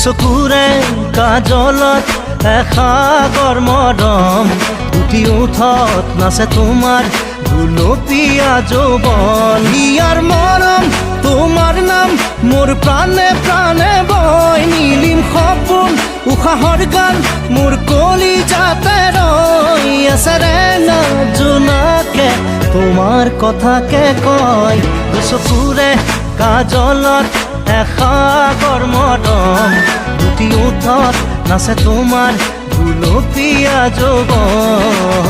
দুচকুৰে কাজলত এসাগৰ মৰম, উঠি উঠত নাচে তোমাৰ গুলপীয়া যৌৱন। ইয়াৰ মৰম তোমাৰ নাম মোৰ প্ৰাণে প্ৰাণে বয়, নীলিম সপোন উশাহৰ গান মোৰ কলিজাতে ৰৈ আছে ৰে না জোনাকে তোমাৰ কথাকে কয়। দুচকুৰে কাজলত এসাগৰ মৰম, উঠি উঠত নাচে তোমাৰ গুলপীয়া যৌৱন।